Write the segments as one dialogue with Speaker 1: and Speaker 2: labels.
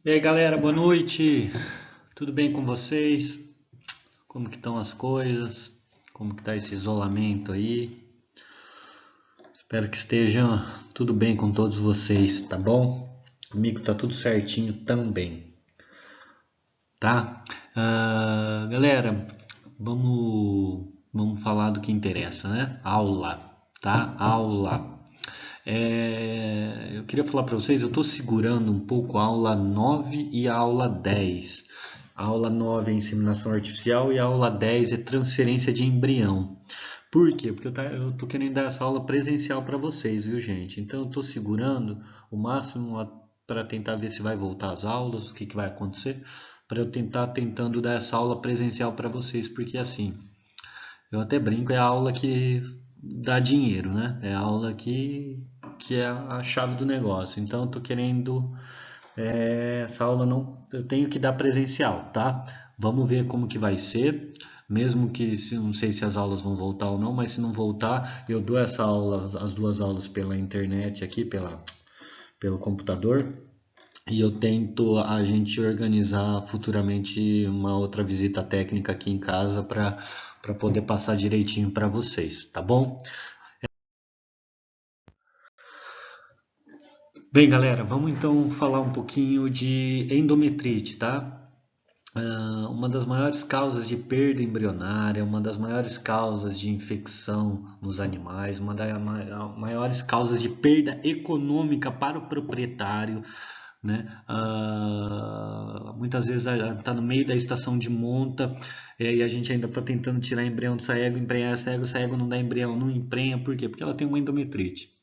Speaker 1: E aí galera, boa noite. Tudo bem com vocês? Como que estão as coisas? Como que tá esse isolamento aí? Espero que esteja tudo bem com todos vocês, tá bom? Comigo tá tudo certinho também, tá? Galera, vamos falar do que interessa, né? Aula, tá? Aula. Eu queria falar para vocês, eu estou segurando um pouco a aula 9 e a aula 10. A aula 9 é inseminação artificial e a aula 10 é transferência de embrião. Por quê? Porque eu tô querendo dar essa aula presencial para vocês, viu, gente? Então eu estou segurando o máximo para tentar ver se vai voltar às aulas, o que vai acontecer, para eu tentando dar essa aula presencial para vocês, porque assim, eu até brinco, é a aula que dá dinheiro, né? É a aula que é a chave do negócio. Então, eu tô querendo essa aula não, eu tenho que dar presencial, tá? Vamos ver como que vai ser. Mesmo que não sei se as aulas vão voltar ou não, mas se não voltar, eu dou essa aula, as duas aulas pela internet aqui, pelo computador. E eu tento a gente organizar futuramente uma outra visita técnica aqui em casa para poder passar direitinho para vocês, tá bom? Bem, galera, vamos então falar um pouquinho de endometrite, tá? Uma das maiores causas de perda embrionária, uma das maiores causas de infecção nos animais, uma das maiores causas de perda econômica para o proprietário, né? Muitas vezes está no meio da estação de monta e a gente ainda está tentando tirar embrião dessa égua, emprenhar essa égua não dá embrião, não emprenha, por quê? Porque ela tem uma endometrite.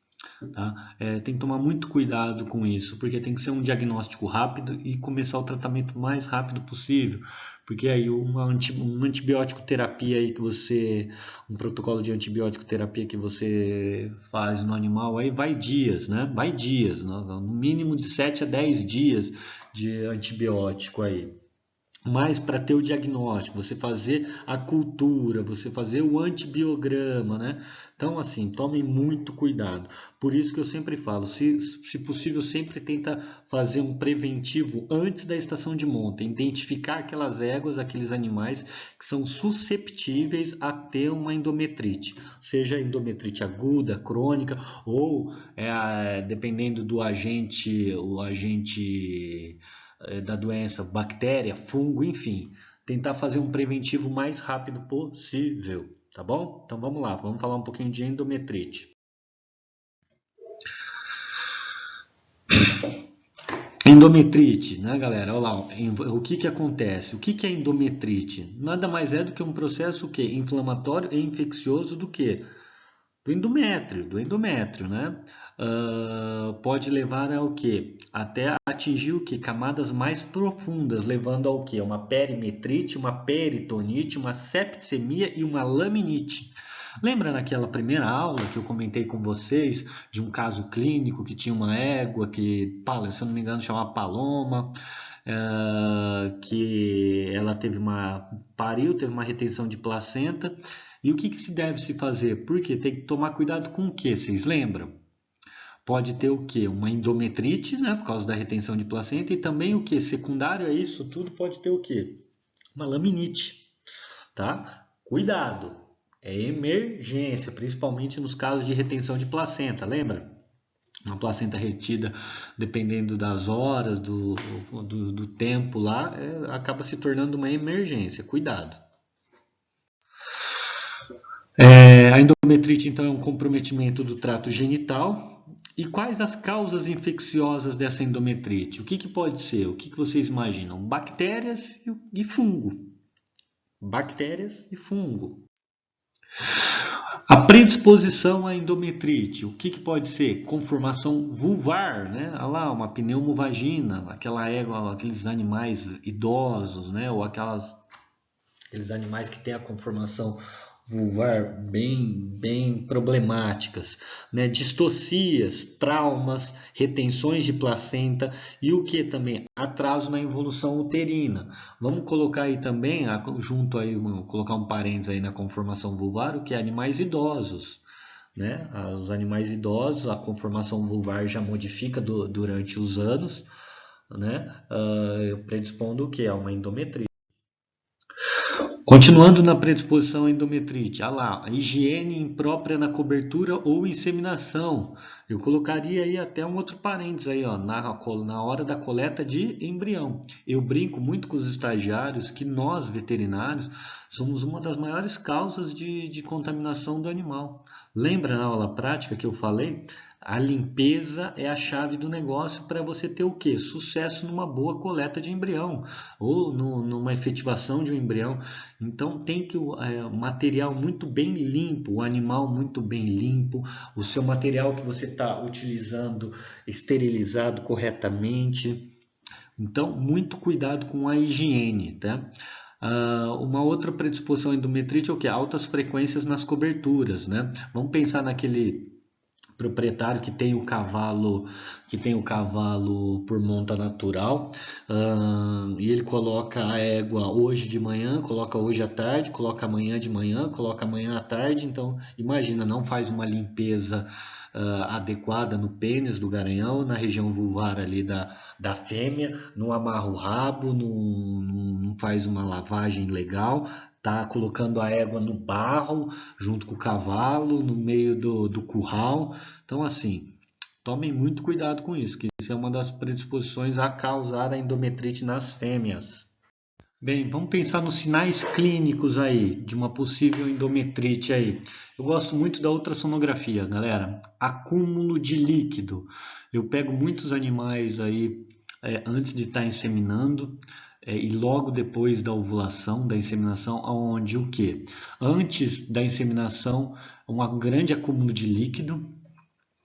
Speaker 1: Tá? Tem que tomar muito cuidado com isso, porque tem que ser um diagnóstico rápido e começar o tratamento o mais rápido possível, porque aí uma antibiótico terapia aí que você, um protocolo de antibiótico terapia que você faz no animal aí vai dias, né? Vai dias, né? No mínimo de 7 a 10 dias de antibiótico aí. Mas para ter o diagnóstico, você fazer a cultura, você fazer o antibiograma, né? Então, assim, tomem muito cuidado. Por isso que eu sempre falo, se possível, sempre tenta fazer um preventivo antes da estação de monta, identificar aquelas éguas, aqueles animais que são susceptíveis a ter uma endometrite, seja endometrite aguda, crônica, ou dependendo do agente, o agente da doença, bactéria, fungo, enfim, tentar fazer um preventivo o mais rápido possível, tá bom? Então vamos lá, vamos falar um pouquinho de endometrite. Endometrite, né, galera? Olha lá, o que que acontece? O que que é endometrite? Nada mais é do que um processo o quê? Inflamatório e infeccioso do que? Do endométrio, né? Pode levar ao quê? Até atingir o quê? Camadas mais profundas, levando ao quê? Uma perimetrite, uma peritonite, uma septicemia e uma laminite. Lembra naquela primeira aula que eu comentei com vocês de um caso clínico que tinha uma égua que, se eu não me engano, chamava Paloma, que ela teve uma retenção de placenta. E o que que se deve se fazer? Porque tem que tomar cuidado com o que? Vocês lembram? Pode ter o que? Uma endometrite, né, por causa da retenção de placenta, e também o que? Secundário a isso tudo pode ter o que? Uma laminite, tá? Cuidado, é emergência, principalmente nos casos de retenção de placenta, lembra? Uma placenta retida, dependendo das horas, do tempo lá, acaba se tornando uma emergência. Cuidado. A endometrite, então, é um comprometimento do trato genital. E quais as causas infecciosas dessa endometrite? O que que pode ser? O que que vocês imaginam? Bactérias e fungo. Bactérias e fungo. A predisposição à endometrite, o que que pode ser? Conformação vulvar, né? Olha lá, uma pneumovagina, aqueles animais idosos, né? Ou aqueles animais que têm a conformação vulvar bem problemáticas, né? Distocias, traumas, retenções de placenta e o que também? Atraso na evolução uterina. Vamos colocar aí também, junto aí, colocar um parênteses aí na conformação vulvar, o que é animais idosos. Né? Os animais idosos, a conformação vulvar já modifica durante os anos, né? Predispondo o que? A uma endometrite. Continuando na predisposição à endometrite, olha lá, a higiene imprópria na cobertura ou inseminação. Eu colocaria aí até um outro parênteses aí, ó, na hora da coleta de embrião. Eu brinco muito com os estagiários que nós, veterinários, somos uma das maiores causas de contaminação do animal. Lembra na aula prática que eu falei? A limpeza é a chave do negócio para você ter o quê? Sucesso numa boa coleta de embrião ou numa efetivação de um embrião. Então tem que o material muito bem limpo, o animal muito bem limpo, o seu material que você está utilizando esterilizado corretamente. Então, muito cuidado com a higiene, tá? Uma outra predisposição à endometrite é o que? Altas frequências nas coberturas, né? Vamos pensar naquele proprietário que tem o cavalo por monta natural, e ele coloca a égua hoje de manhã, coloca hoje à tarde, coloca amanhã de manhã, coloca amanhã à tarde. Então imagina, não faz uma limpeza adequada no pênis do garanhão, na região vulvar ali da fêmea, não amarra o rabo, não faz uma lavagem legal, tá colocando a égua no barro junto com o cavalo, no meio do curral. Então, assim, tomem muito cuidado com isso, que isso é uma das predisposições a causar a endometrite nas fêmeas. Bem, vamos pensar nos sinais clínicos aí de uma possível endometrite aí. Eu gosto muito da ultrassonografia, galera. Acúmulo de líquido. Eu pego muitos animais aí antes de estar inseminando e logo depois da ovulação, da inseminação, aonde o quê? Antes da inseminação, um grande acúmulo de líquido,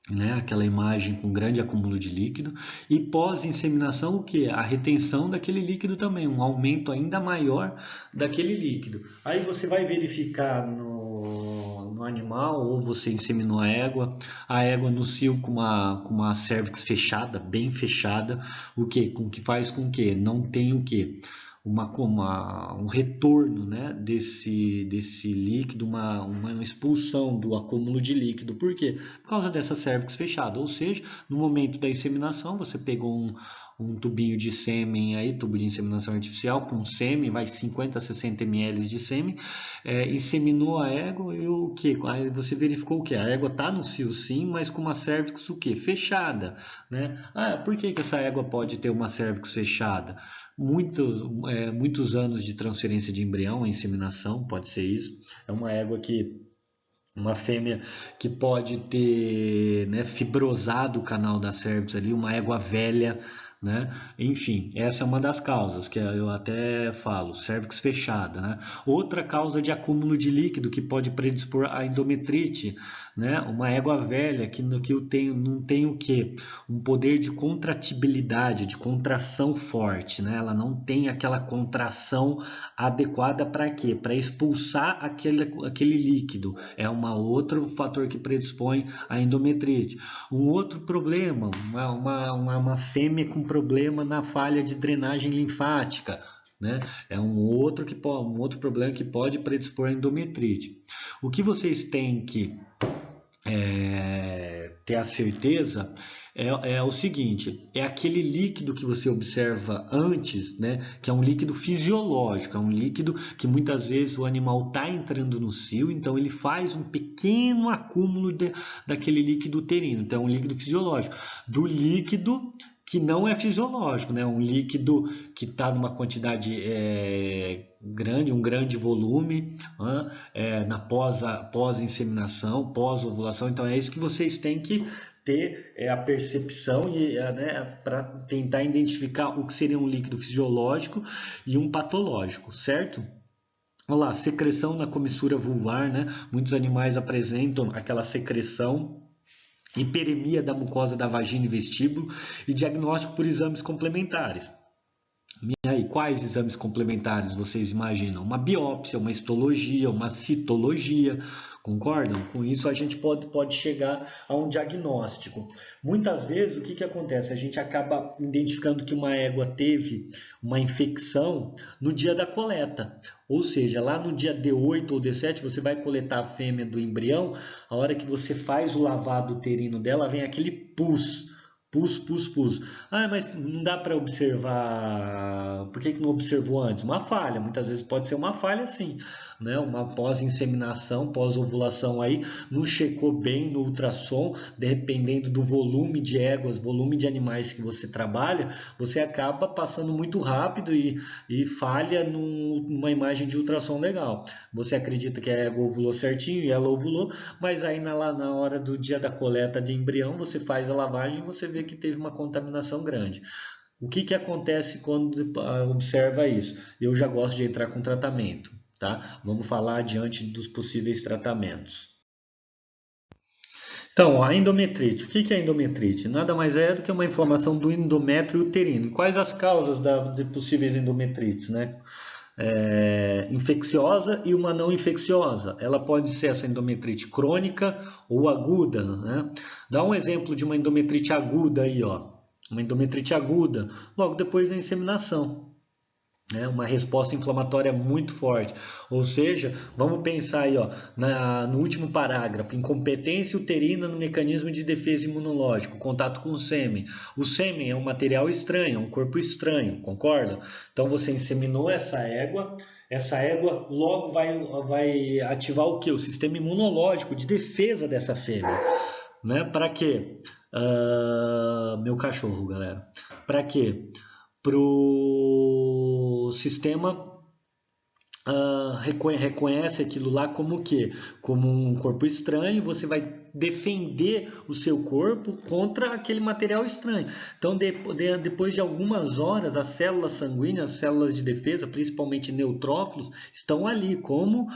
Speaker 1: né? Aquela imagem com grande acúmulo de líquido, e pós-inseminação o que? A retenção daquele líquido também, um aumento ainda maior daquele líquido. Aí você vai verificar no animal, ou você inseminou a égua no cio com uma cervix fechada, bem fechada, o que? Com que faz com que não tenha o que? Um retorno, né, desse líquido, uma expulsão do acúmulo de líquido. Por quê? Por causa dessa cervix fechada. Ou seja, no momento da inseminação, você pegou um tubinho de sêmen aí, tubo de inseminação artificial com sêmen, vai 50 a 60 ml de sêmen, inseminou a égua e o que? Aí você verificou o que? A égua está no cio sim, mas com uma cervix o quê? Fechada, né? Por que essa égua pode ter uma cervix fechada? Muitos anos de transferência de embrião, a inseminação, pode ser isso. É uma fêmea que pode ter, né, fibrosado o canal da cervix ali, uma égua velha, né? Enfim, essa é uma das causas que eu até falo, cervix fechada, né? Outra causa de acúmulo de líquido que pode predispor à endometrite, né? Uma égua velha que não tem o quê? Um poder de contratibilidade, de contração forte, né? Ela não tem aquela contração adequada para quê? Para expulsar aquele líquido. É um outro fator que predispõe à endometrite. Um outro problema, uma fêmea com problema na falha de drenagem linfática, né? É um outro problema que pode predispor à endometrite. O que vocês têm que ter a certeza é o seguinte, é aquele líquido que você observa antes, né, que é um líquido fisiológico, é um líquido que muitas vezes o animal está entrando no cio, então ele faz um pequeno acúmulo daquele líquido uterino, então é um líquido fisiológico, do líquido que não é fisiológico, né? Um líquido que está numa quantidade grande, um grande volume, na pós-inseminação, pós-ovulação. Então é isso que vocês têm que ter a percepção né, para tentar identificar o que seria um líquido fisiológico e um patológico, certo? Olha lá, secreção na comissura vulvar, né? Muitos animais apresentam aquela secreção, hiperemia da mucosa da vagina e vestíbulo e diagnóstico por exames complementares. E aí, quais exames complementares vocês imaginam? Uma biópsia, uma histologia, uma citologia, concordam? Com isso a gente pode chegar a um diagnóstico. Muitas vezes o que acontece? A gente acaba identificando que uma égua teve uma infecção no dia da coleta. Ou seja, lá no dia D8 ou D7 você vai coletar a fêmea do embrião, a hora que você faz o lavado uterino dela vem aquele pus, Pus. Ah, mas não dá para observar. Por que que não observou antes? Uma falha. Muitas vezes pode ser uma falha, sim, né? Uma pós-inseminação, pós-ovulação aí, não checou bem no ultrassom, dependendo do volume de éguas, volume de animais que você trabalha, você acaba passando muito rápido e falha numa imagem de ultrassom legal. Você acredita que a égua ovulou certinho e ela ovulou, mas aí na hora do dia da coleta de embrião, você faz a lavagem e você vê que teve uma contaminação grande. O que que acontece quando observa isso? Eu já gosto de entrar com tratamento, tá? Vamos falar diante dos possíveis tratamentos. Então, a endometrite. O que que é endometrite? Nada mais é do que uma inflamação do endométrio uterino. E quais as causas de possíveis endometrites, né? Infecciosa e uma não infecciosa. Ela pode ser essa endometrite crônica ou aguda, né? Dá um exemplo de uma endometrite aguda aí, ó. Uma endometrite aguda, logo depois da inseminação. Uma resposta inflamatória muito forte. Ou seja, vamos pensar aí, ó, no último parágrafo, incompetência uterina no mecanismo de defesa imunológico, contato com o sêmen. O sêmen é um material estranho, é um corpo estranho, concorda? Então você inseminou essa égua logo vai ativar o que? O sistema imunológico de defesa dessa fêmea. Né? Para quê? Meu cachorro, galera. Para quê? Pro sistema reconhece aquilo lá como o quê? Como um corpo estranho, você vai defender o seu corpo contra aquele material estranho. Então, depois de algumas horas, as células sanguíneas, as células de defesa, principalmente neutrófilos, estão ali como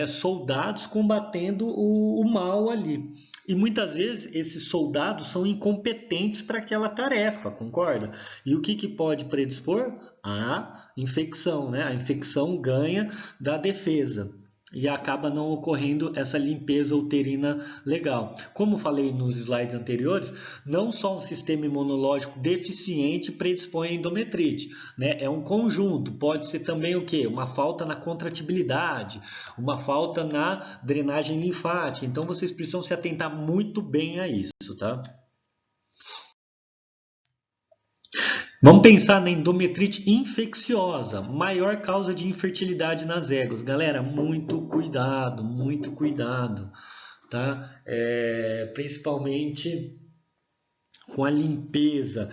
Speaker 1: soldados combatendo o mal ali. E muitas vezes esses soldados são incompetentes para aquela tarefa, concorda? E o que, que pode predispor? A infecção, né? A infecção ganha da defesa e acaba não ocorrendo essa limpeza uterina legal. Como falei nos slides anteriores, não só um sistema imunológico deficiente predispõe a endometrite, né? É um conjunto, pode ser também o quê? Uma falta na contratibilidade, uma falta na drenagem linfática. Então vocês precisam se atentar muito bem a isso, tá? Vamos pensar na endometrite infecciosa, maior causa de infertilidade nas éguas. Galera, muito cuidado, tá? Principalmente com a limpeza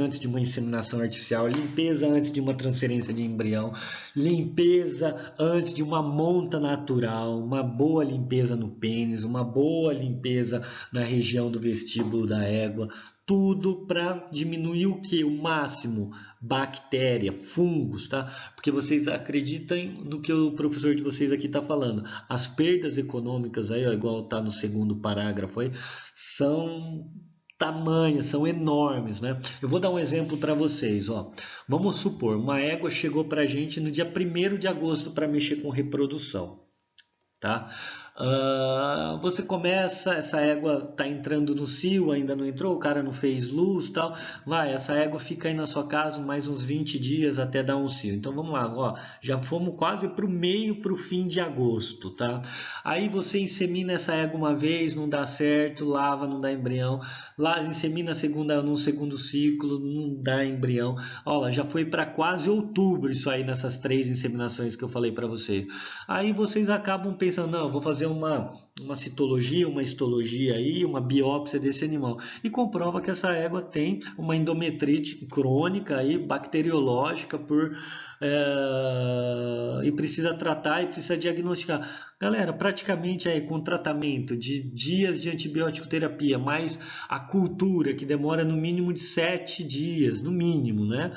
Speaker 1: antes de uma inseminação artificial, limpeza antes de uma transferência de embrião, limpeza antes de uma monta natural, uma boa limpeza no pênis, uma boa limpeza na região do vestíbulo da égua, tudo para diminuir o que? O máximo, bactéria, fungos, tá? Porque vocês acreditem no que o professor de vocês aqui está falando. As perdas econômicas aí, ó, igual está no segundo parágrafo aí, são tamanhas, são enormes, né? Eu vou dar um exemplo para vocês, ó. Vamos supor, uma égua chegou para a gente no dia 1º de agosto para mexer com reprodução, tá? Você começa, essa égua tá entrando no cio, ainda não entrou, o cara não fez luz, tal. Essa égua fica aí na sua casa mais uns 20 dias até dar um cio. Então vamos lá, ó, já fomos quase pro meio, pro fim de agosto, tá? Aí você insemina essa égua uma vez, não dá certo, lava, não dá embrião. Lá insemina no segundo ciclo, não dá embrião. Olha, já foi para quase outubro isso aí nessas 3 inseminações que eu falei para você. Aí vocês acabam pensando, não, vou fazer uma citologia, uma histologia aí, uma biópsia desse animal e comprova que essa égua tem uma endometrite crônica aí, bacteriológica e precisa tratar e precisa diagnosticar. Galera, praticamente aí com tratamento de dias de antibiótico terapia, mais a cultura que demora no mínimo de 7 dias, no mínimo, né?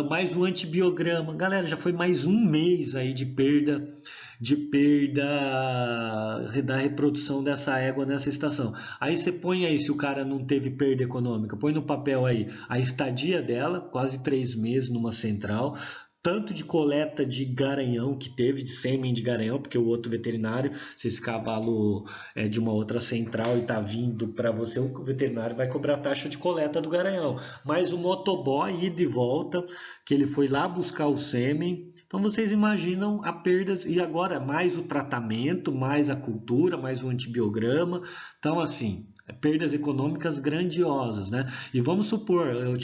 Speaker 1: Mais o antibiograma. Galera, já foi mais um mês aí de perda da reprodução dessa égua nessa estação. Aí você põe aí, se o cara não teve perda econômica, põe no papel aí a estadia dela, quase 3 meses numa central, tanto de coleta de garanhão que teve, de sêmen de garanhão, porque o outro veterinário, se esse cavalo é de uma outra central e está vindo para você, o veterinário vai cobrar a taxa de coleta do garanhão. Mas o motoboy, ida e volta, que ele foi lá buscar o sêmen. Então vocês imaginam a perdas, e agora mais o tratamento, mais a cultura, mais o antibiograma. Então assim, perdas econômicas grandiosas, né? E vamos supor, eu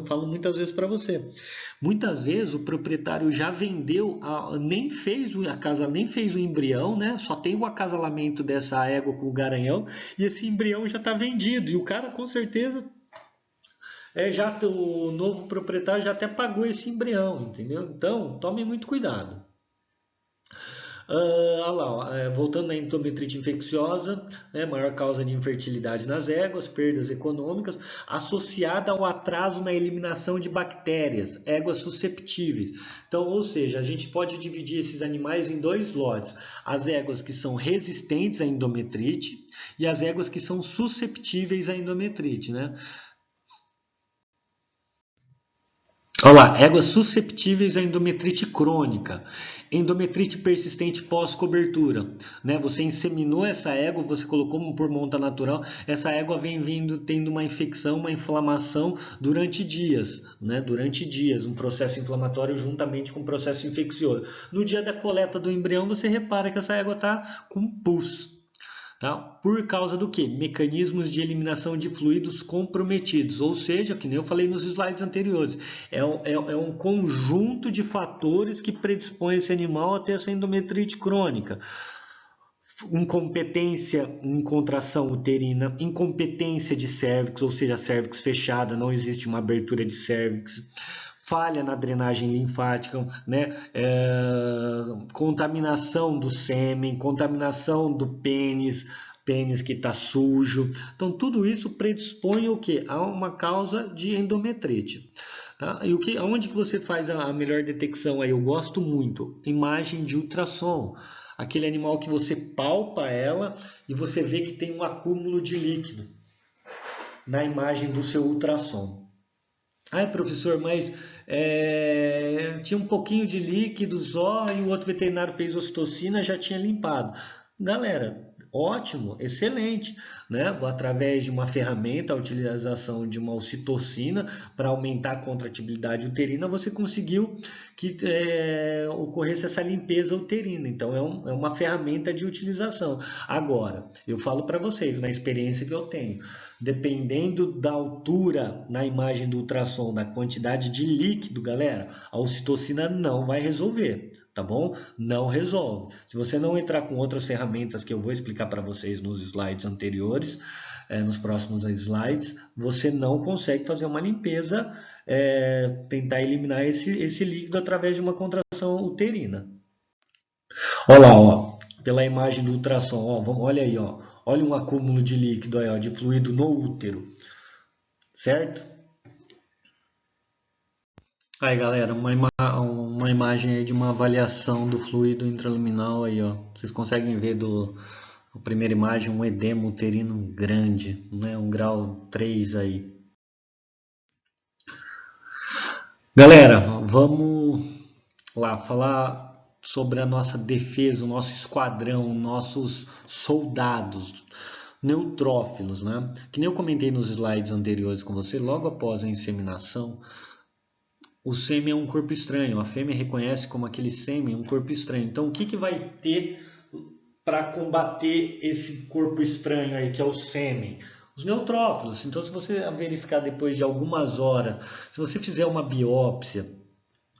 Speaker 1: falo muitas vezes para você, muitas vezes o proprietário já vendeu, nem fez a casa, nem fez o embrião, né? Só tem o acasalamento dessa égua com o garanhão e esse embrião já está vendido e o cara com certeza o novo proprietário já até pagou esse embrião, entendeu? Então tome muito cuidado. Olha lá, ó, voltando à endometrite infecciosa, né, maior causa de infertilidade nas éguas, perdas econômicas, associada ao atraso na eliminação de bactérias, éguas susceptíveis. Então, ou seja, a gente pode dividir esses animais em dois lotes: as éguas que são resistentes à endometrite e as éguas que são susceptíveis à endometrite, né? Olha lá, éguas susceptíveis à endometrite crônica, endometrite persistente pós-cobertura, né? Você inseminou essa égua, você colocou por monta natural, essa égua vem vindo tendo uma infecção, uma inflamação durante dias, né? Durante dias, um processo inflamatório juntamente com um processo infeccioso. No dia da coleta do embrião, você repara que essa égua está com pus. Tá? Por causa do que? Mecanismos de eliminação de fluidos comprometidos, ou seja, que nem eu falei nos slides anteriores, é um conjunto de fatores que predispõe esse animal a ter essa endometrite crônica. Incompetência em contração uterina, incompetência de cérvix, ou seja, a cérvix fechada, não existe uma abertura de cérvix, falha na drenagem linfática, né? Contaminação do sêmen, contaminação do pênis que está sujo. Então, tudo isso predispõe o quê? A uma causa de endometrite. Tá? E aonde que você faz a melhor detecção aí? Eu gosto muito, imagem de ultrassom. Aquele animal que você palpa ela e você vê que tem um acúmulo de líquido na imagem do seu ultrassom. Ai, professor, mas tinha um pouquinho de líquido só e o outro veterinário fez ocitocina, já tinha limpado. Galera, ótimo, excelente, né? Através de uma ferramenta, a utilização de uma ocitocina para aumentar a contratibilidade uterina, você conseguiu que ocorresse essa limpeza uterina. Então, é uma ferramenta de utilização. Agora, eu falo para vocês, na experiência que eu tenho, dependendo da altura na imagem do ultrassom, da quantidade de líquido, galera, a ocitocina não vai resolver, tá bom? Não resolve. Se você não entrar com outras ferramentas que eu vou explicar para vocês nos slides anteriores, nos próximos slides, você não consegue fazer uma limpeza, tentar eliminar esse líquido através de uma contração uterina. Olha lá, ó, pela imagem do ultrassom, ó, olha aí, ó, olha um acúmulo de líquido aí, ó, de fluido no útero, certo? Aí, galera, uma imagem aí de uma avaliação do fluido intraluminal aí, ó. Vocês conseguem ver a primeira imagem um edema uterino grande, né? Um grau 3 aí. Galera, vamos lá falar sobre a nossa defesa, o nosso esquadrão, nossos soldados neutrófilos, né? Que nem eu comentei nos slides anteriores com você, logo após a inseminação, o sêmen é um corpo estranho, a fêmea reconhece como aquele sêmen um corpo estranho. Então, o que vai ter para combater esse corpo estranho aí, que é o sêmen? Os neutrófilos. Então, se você verificar depois de algumas horas, se você fizer uma biópsia,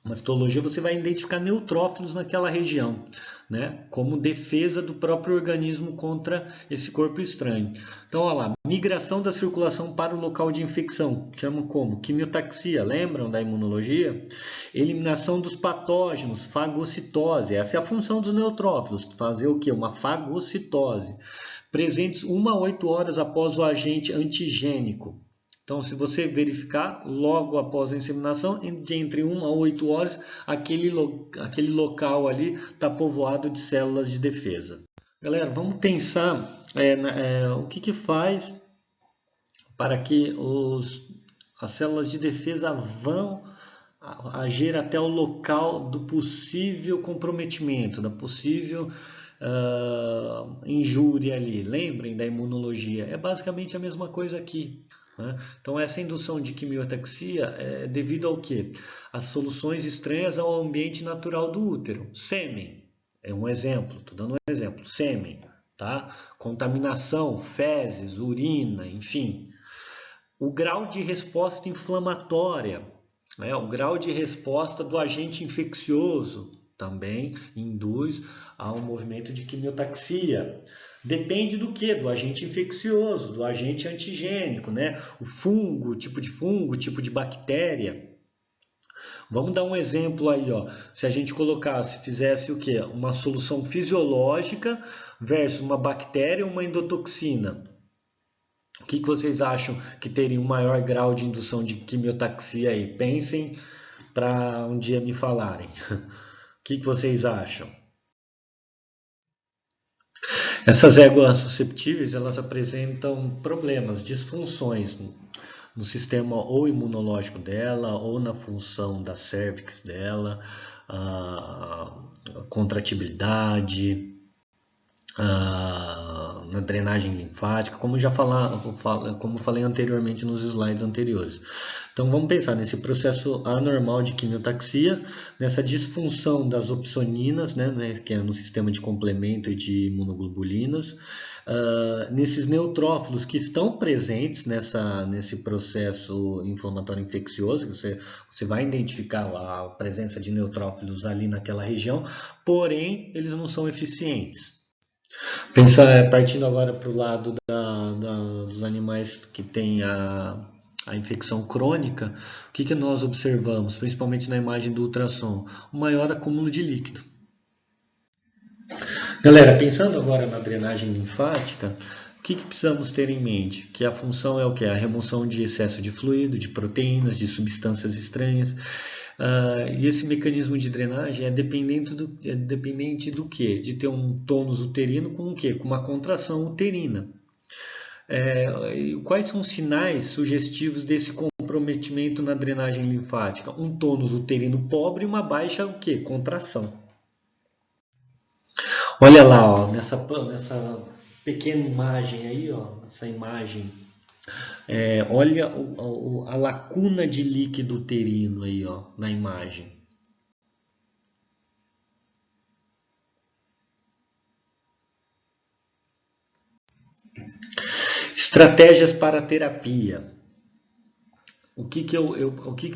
Speaker 1: uma citologia, você vai identificar neutrófilos naquela região, né? Como defesa do próprio organismo contra esse corpo estranho. Então, olha lá, migração da circulação para o local de infecção, chamam como? Quimiotaxia, lembram da imunologia? Eliminação dos patógenos, fagocitose, essa é a função dos neutrófilos, fazer o que? Uma fagocitose. Presentes 1 a 8 horas após o agente antigênico. Então, se você verificar, logo após a inseminação, entre 1 a 8 horas, aquele local ali está povoado de células de defesa. Galera, vamos pensar o que faz para que as células de defesa vão agir até o local do possível comprometimento, da possível injúria ali. Lembrem da imunologia, é basicamente a mesma coisa aqui. Então, essa indução de quimiotaxia é devido ao quê? As soluções estranhas ao ambiente natural do útero. Sêmen é um exemplo, estou dando um exemplo. Sêmen, tá? Contaminação, fezes, urina, enfim. O grau de resposta inflamatória, né? O grau de resposta do agente infeccioso também induz a um movimento de quimiotaxia. Depende do que? Do agente infeccioso, do agente antigênico, né? O fungo, tipo de bactéria. Vamos dar um exemplo aí, ó. Se a gente colocasse, fizesse o quê? Uma solução fisiológica versus uma bactéria ou uma endotoxina. O que vocês acham que teria um maior grau de indução de quimiotaxia aí? Pensem para um dia me falarem. O que vocês acham? Essas éguas susceptíveis, elas apresentam problemas, disfunções no sistema ou imunológico dela, ou na função da cervix dela, a contratibilidade, na drenagem linfática, como falei anteriormente nos slides anteriores. Então vamos pensar nesse processo anormal de quimiotaxia, nessa disfunção das opsoninas, né, que é no sistema de complemento e de imunoglobulinas, nesses neutrófilos que estão presentes nesse processo inflamatório infeccioso, que você vai identificar a presença de neutrófilos ali naquela região, porém eles não são eficientes. Partindo agora para o lado dos animais que têm a infecção crônica, o que nós observamos, principalmente na imagem do ultrassom? O maior acúmulo de líquido. Galera, pensando agora na drenagem linfática, o que precisamos ter em mente? Que a função é o que? A remoção de excesso de fluido, de proteínas, de substâncias estranhas. E esse mecanismo de drenagem é dependente do quê? De ter um tônus uterino com o quê? Com uma contração uterina. Quais são os sinais sugestivos desse comprometimento na drenagem linfática? Um tônus uterino pobre e uma baixa o quê? Contração. Olha lá, ó, nessa pequena imagem aí, ó, essa imagem. Olha a lacuna de líquido uterino aí, ó, na imagem. Estratégias para terapia. O que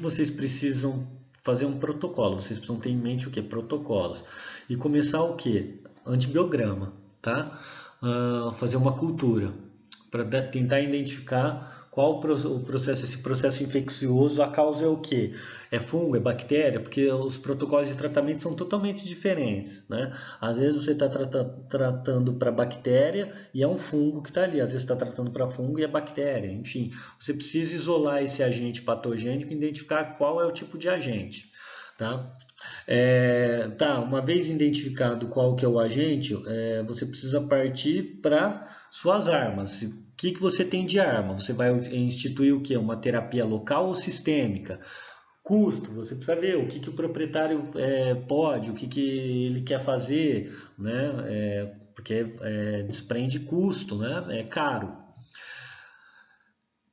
Speaker 1: vocês precisam fazer um protocolo? Vocês precisam ter em mente o que? Protocolos. E começar o que? Antibiograma, tá? Fazer uma cultura para tentar identificar qual esse processo infeccioso, a causa é o que? É fungo, é bactéria? Porque os protocolos de tratamento são totalmente diferentes, né? Às vezes você está tratando para bactéria e é um fungo que está ali. Às vezes está tratando para fungo e é bactéria. Enfim, você precisa isolar esse agente patogênico e identificar qual é o tipo de agente. Tá? Uma vez identificado qual que é o agente, você precisa partir para suas armas. O que você tem de arma? Você vai instituir o que? Uma terapia local ou sistêmica? Custo, você precisa ver o que o proprietário pode, o que ele quer fazer, né? Porque desprende custo, né? É caro.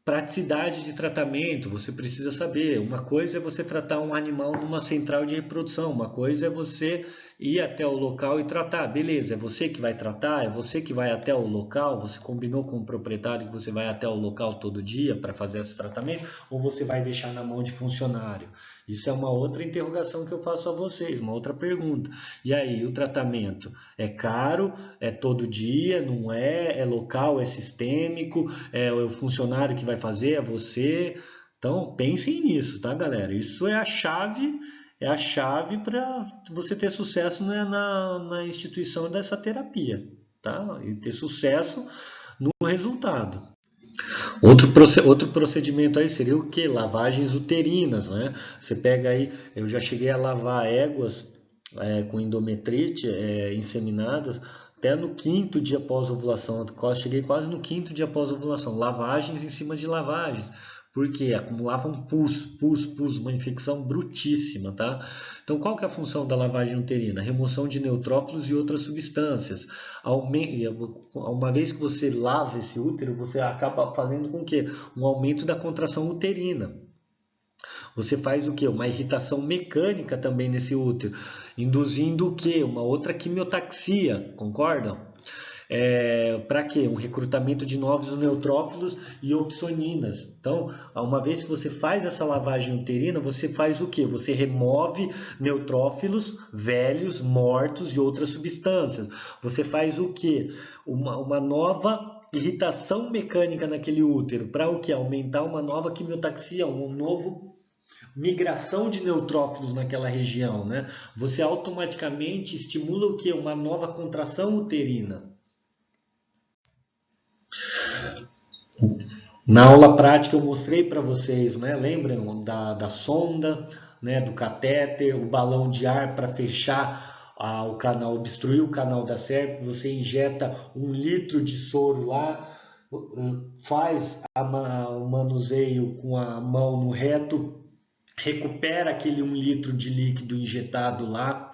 Speaker 1: Praticidade de tratamento, você precisa saber. Uma coisa é você tratar um animal numa central de reprodução, uma coisa é você ir até o local e tratar. Beleza, é você que vai tratar, é você que vai até o local, você combinou com o proprietário que você vai até o local todo dia para fazer esse tratamento, ou você vai deixar na mão de funcionário? Isso é uma outra interrogação que eu faço a vocês, uma outra pergunta. E aí, o tratamento é caro, é todo dia, não é? É local, é sistêmico, é o funcionário que vai fazer, é você? Então, pensem nisso, tá, galera? Isso é a chave para você ter sucesso, né, na instituição dessa terapia, tá? E ter sucesso no resultado. Outro procedimento aí seria o que? Lavagens uterinas, né? Você pega aí, eu já cheguei a lavar éguas com endometrite inseminadas até no 5º dia após ovulação. Cheguei quase no 5º dia após ovulação. Lavagens em cima de lavagens. Porque acumulavam pus, uma infecção brutíssima, tá? Então, qual que é a função da lavagem uterina? Remoção de neutrófilos e outras substâncias. Uma vez que você lava esse útero, você acaba fazendo com que um aumento da contração uterina. Você faz o que? Uma irritação mecânica também nesse útero, induzindo o que? Uma outra quimiotaxia, concordam? para quê? Um recrutamento de novos neutrófilos e opsoninas. Então, uma vez que você faz essa lavagem uterina, você faz o quê? Você remove neutrófilos velhos, mortos e outras substâncias. Você faz o quê? Uma nova irritação mecânica naquele útero, para o que? Aumentar uma nova quimiotaxia, um novo migração de neutrófilos naquela região, né? Você automaticamente estimula o que? Uma nova contração uterina. Na aula prática eu mostrei para vocês, né? Lembram da sonda, né? Do catéter, o balão de ar para fechar o canal, obstruir o canal da cervix. Você injeta 1 litro de soro lá, faz o manuseio com a mão no reto, recupera aquele 1 litro de líquido injetado lá,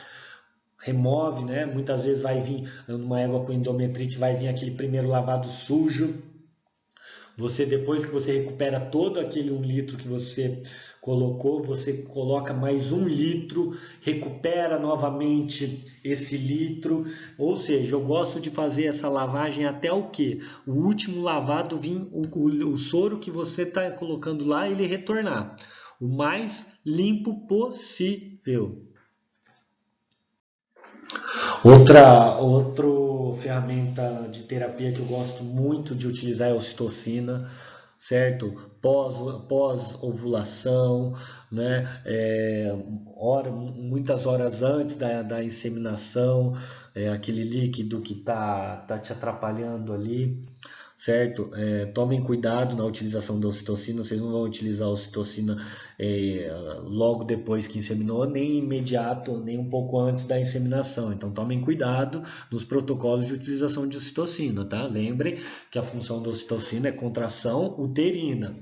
Speaker 1: remove, né? Muitas vezes vai vir, numa égua com endometrite, vai vir aquele primeiro lavado sujo. Você, depois que você recupera todo aquele 1 litro que você colocou, você coloca mais 1 litro, recupera novamente esse litro. Ou seja, eu gosto de fazer essa lavagem até o quê? O último lavado vir o soro que você está colocando lá, ele retornar o mais limpo possível. Outra ferramenta de terapia que eu gosto muito de utilizar é a ocitocina, certo? Pós-ovulação, né? Muitas horas antes da inseminação, aquele líquido que tá te atrapalhando ali, certo? Tomem cuidado na utilização da ocitocina, vocês não vão utilizar a ocitocina logo depois que inseminou, nem imediato, nem um pouco antes da inseminação. Então tomem cuidado nos protocolos de utilização de ocitocina, tá? Lembrem que a função da ocitocina é contração uterina.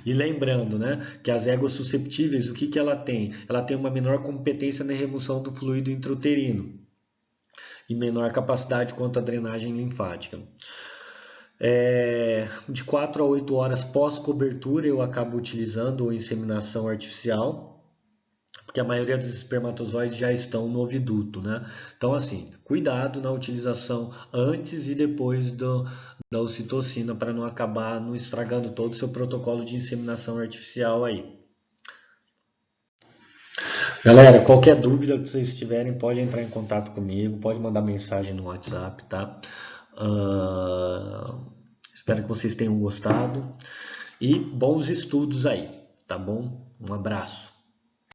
Speaker 1: E lembrando, né, que as éguas susceptíveis, o que ela tem? Ela tem uma menor competência na remoção do fluido intrauterino e menor capacidade quanto à drenagem linfática. De 4 a 8 horas pós-cobertura eu acabo utilizando a inseminação artificial, porque a maioria dos espermatozoides já estão no oviduto, né? Então, assim, cuidado na utilização antes e depois da ocitocina para não acabar não estragando todo o seu protocolo de inseminação artificial aí. Galera, qualquer dúvida que vocês tiverem, pode entrar em contato comigo, pode mandar mensagem no WhatsApp, tá? Espero que vocês tenham gostado e bons estudos aí, tá bom? Um abraço.